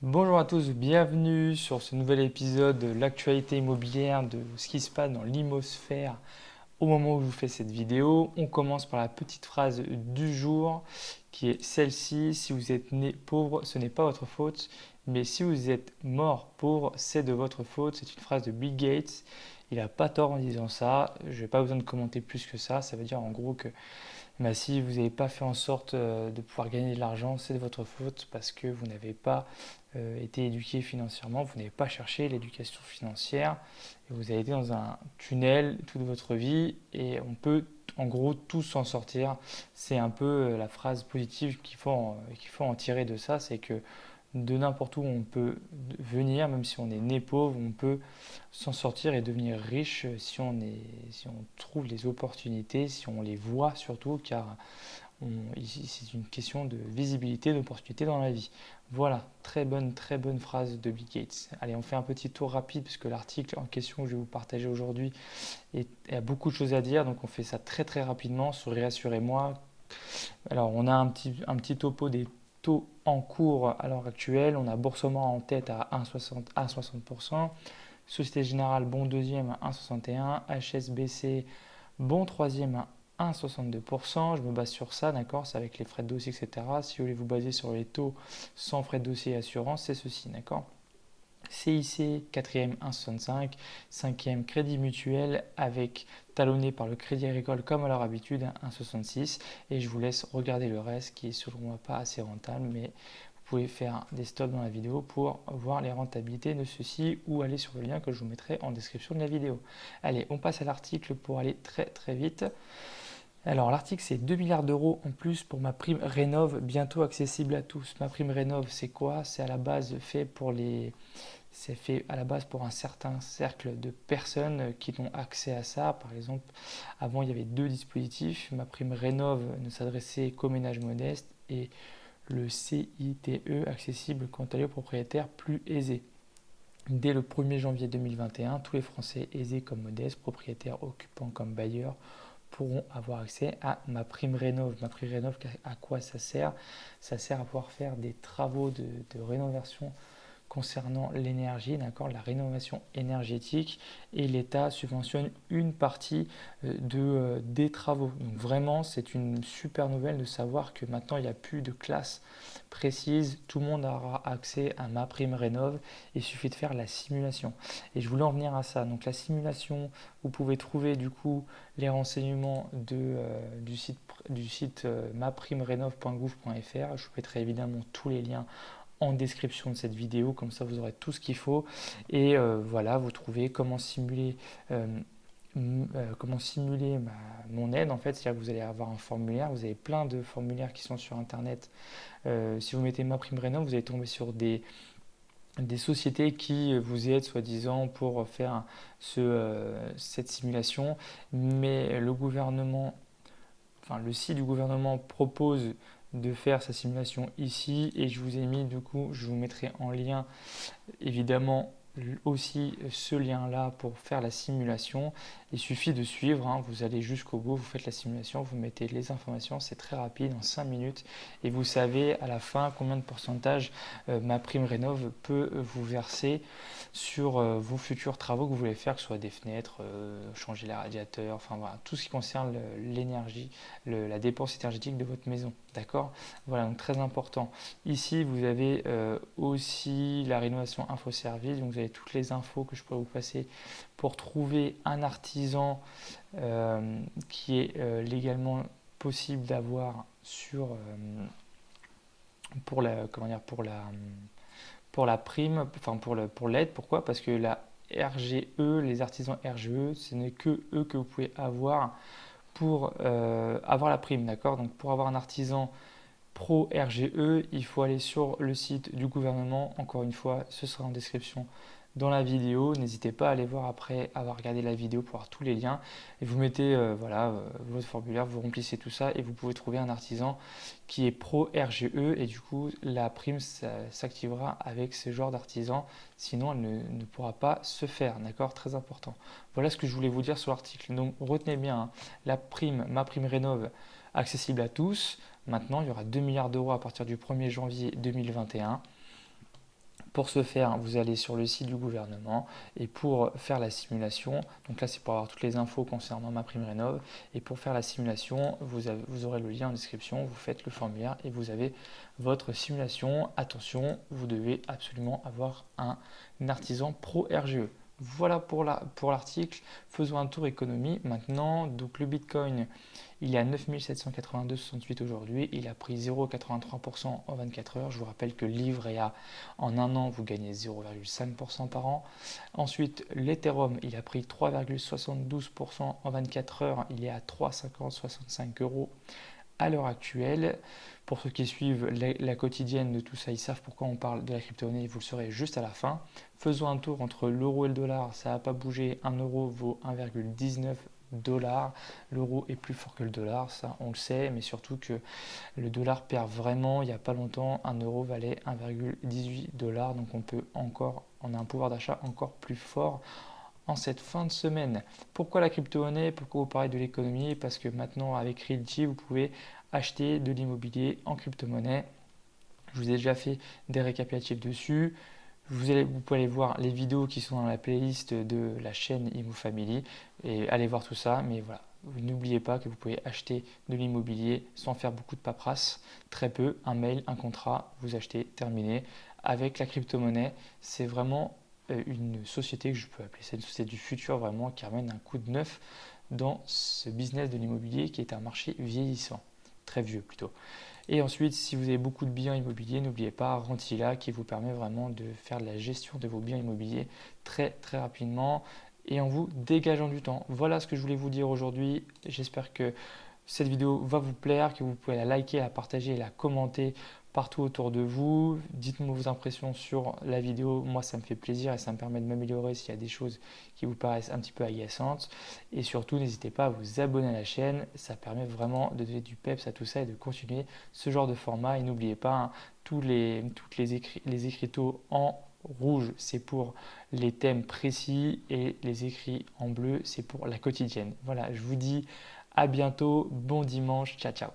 Bonjour à tous, bienvenue sur ce nouvel épisode de l'actualité immobilière de ce qui se passe dans l'imosphère au moment où je vous fais cette vidéo. On commence par la petite phrase du jour qui est celle-ci: si vous êtes né pauvre, ce n'est pas votre faute, mais si vous êtes mort pauvre, c'est de votre faute. C'est une phrase de Bill Gates. Il n'a pas tort en disant ça. Je n'ai pas besoin de commenter plus que ça. Ça veut dire en gros que si vous n'avez pas fait en sorte de pouvoir gagner de l'argent, c'est de votre faute parce que vous n'avez pas été éduqué financièrement, vous n'avez pas cherché l'éducation financière et vous avez été dans un tunnel toute votre vie et on peut en gros tous s'en sortir. C'est un peu la phrase positive qu'il faut en tirer de ça, c'est que de n'importe où on peut venir, même si on est né pauvre, on peut s'en sortir et devenir riche si on trouve les opportunités, si on les voit surtout, car ici c'est une question de visibilité, d'opportunité dans la vie. Voilà, très bonne phrase de Bill Gates. Allez, on fait un petit tour rapide puisque l'article en question que je vais vous partager aujourd'hui a beaucoup de choses à dire, donc on fait ça très rapidement. Rassurez-moi. Alors, on a un petit topo des taux en cours à l'heure actuelle. On a Boursorama en tête à 1,60 à 60%. Société Générale, bon deuxième à 1,61. HSBC, bon troisième à 1,62%. Je me base sur ça, d'accord? C'est avec les frais de dossier, etc. Si vous voulez vous baser sur les taux sans frais de dossier et assurance, c'est ceci, d'accord? CIC, quatrième 1,65, cinquième Crédit Mutuel avec talonné par le Crédit Agricole comme à leur habitude 1,66 et je vous laisse regarder le reste qui est selon moi pas assez rentable, mais vous pouvez faire des stops dans la vidéo pour voir les rentabilités de ceci ou aller sur le lien que je vous mettrai en description de la vidéo. Allez, on passe à l'article pour aller très vite. Alors l'article c'est 2 milliards d'euros en plus pour ma prime Rénov, bientôt accessible à tous. Ma prime Rénov, c'est quoi? C'est à la base fait pour les c'est fait à la base pour un certain cercle de personnes qui ont accès à ça. Par exemple, avant il y avait deux dispositifs. Ma prime Rénov ne s'adressait qu'aux ménages modestes et le CITE accessible quant à aux propriétaires plus aisés. Dès le 1er janvier 2021, tous les Français aisés comme modestes, propriétaires occupants comme bailleurs, pourront avoir accès à ma prime Rénov. Ma prime Rénov, à quoi ça sert? Ça sert à pouvoir faire des travaux de rénovation concernant l'énergie, d'accord, la rénovation énergétique, et l'État subventionne une partie des travaux. Donc vraiment, c'est une super nouvelle de savoir que maintenant, il n'y a plus de classe précise, tout le monde aura accès à ma prime Rénov, il suffit de faire la simulation. Et je voulais en venir à ça. Donc la simulation, vous pouvez trouver du coup les renseignements du site maprimerenov.gouv.fr. Je vous mettrai évidemment tous les liens en description de cette vidéo, comme ça vous aurez tout ce qu'il faut. Et voilà, vous trouvez euh, comment simuler mon aide en fait, c'est-à-dire que vous allez avoir un formulaire, vous avez plein de formulaires qui sont sur internet. Si vous mettez ma prime Rénov, vous allez tomber sur des sociétés qui vous aident soi-disant pour faire cette simulation, mais le site du gouvernement propose de faire sa simulation ici et je vous ai mis du coup, je vous mettrai en lien évidemment aussi ce lien-là pour faire la simulation. Il suffit de suivre, hein, vous allez jusqu'au bout, vous faites la simulation, vous mettez les informations, c'est très rapide, en 5 minutes, et vous savez à la fin combien de pourcentage ma prime Rénov peut vous verser sur vos futurs travaux que vous voulez faire, que ce soit des fenêtres, changer les radiateurs, enfin voilà, tout ce qui concerne l'énergie, la dépense énergétique de votre maison. D'accord? Voilà, donc très important. Ici, vous avez aussi la rénovation info-service. Donc, vous avez toutes les infos que je pourrais vous passer pour trouver un artisan qui est légalement possible d'avoir pour la prime, enfin pour l'aide. Pourquoi? Parce que la RGE, les artisans RGE, ce n'est que eux que vous pouvez avoir pour avoir la prime. D'accord? Donc, pour avoir un artisan Pro RGE, il faut aller sur le site du gouvernement. Encore une fois, ce sera en description dans la vidéo. N'hésitez pas à aller voir après avoir regardé la vidéo pour avoir tous les liens. Et vous mettez votre formulaire, vous remplissez tout ça et vous pouvez trouver un artisan qui est pro RGE. Et du coup, la prime s'activera avec ce genre d'artisan. Sinon, elle ne pourra pas se faire. D'accord? Très important. Voilà ce que je voulais vous dire sur l'article. Donc, retenez bien, hein, la prime, ma prime Rénov', accessible à tous. Maintenant, il y aura 2 milliards d'euros à partir du 1er janvier 2021. Pour ce faire, vous allez sur le site du gouvernement et pour faire la simulation, donc là c'est pour avoir toutes les infos concernant MaPrimeRénov', et pour faire la simulation, vous aurez le lien en description, vous faites le formulaire et vous avez votre simulation. Attention, vous devez absolument avoir un artisan pro RGE. Voilà pour l'article. Faisons un tour économie maintenant. Donc le Bitcoin, il est à 9782,68 aujourd'hui. Il a pris 0,83% en 24 heures. Je vous rappelle que livret A, en un an, vous gagnez 0,5% par an. Ensuite, l'Ethereum, il a pris 3,72% en 24 heures. Il est à 3,5065 euros à l'heure actuelle. Pour ceux qui suivent la quotidienne de tout ça, ils savent pourquoi on parle de la crypto-monnaie, vous le saurez juste à la fin. Faisons un tour entre l'euro et le dollar, ça n'a pas bougé, 1 euro vaut 1,19 $. L'euro est plus fort que le dollar, ça on le sait, mais surtout que le dollar perd vraiment. Il n'y a pas longtemps, 1 euro valait 1,18 $, donc on a un pouvoir d'achat encore plus fort en cette fin de semaine. Pourquoi la crypto-monnaie? Pourquoi vous parlez de l'économie? Parce que maintenant avec Realty, vous pouvez acheter de l'immobilier en crypto-monnaie. Je vous ai déjà fait des récapitulatifs dessus. Vous pouvez aller voir les vidéos qui sont dans la playlist de la chaîne ImmoFamily et aller voir tout ça. Mais voilà, n'oubliez pas que vous pouvez acheter de l'immobilier sans faire beaucoup de paperasse, très peu, un mail, un contrat, vous achetez, terminé. Avec la crypto-monnaie, c'est vraiment une société que je peux appeler ça une société du futur vraiment qui ramène un coup de neuf dans ce business de l'immobilier qui est un marché vieillissant, très vieux plutôt. Et ensuite, si vous avez beaucoup de biens immobiliers, n'oubliez pas Rentila qui vous permet vraiment de faire de la gestion de vos biens immobiliers très très rapidement et en vous dégageant du temps. Voilà ce que je voulais vous dire aujourd'hui. J'espère que cette vidéo va vous plaire, que vous pouvez la liker, la partager et la commenter partout autour de vous. Dites-moi vos impressions sur la vidéo. Moi, ça me fait plaisir et ça me permet de m'améliorer s'il y a des choses qui vous paraissent un petit peu agaçantes. Et surtout, n'hésitez pas à vous abonner à la chaîne. Ça permet vraiment de donner du peps à tout ça et de continuer ce genre de format. Et n'oubliez pas, hein, les écriteaux en rouge, c'est pour les thèmes précis et les écrits en bleu, c'est pour la quotidienne. Voilà, je vous dis à bientôt, bon dimanche, ciao ciao.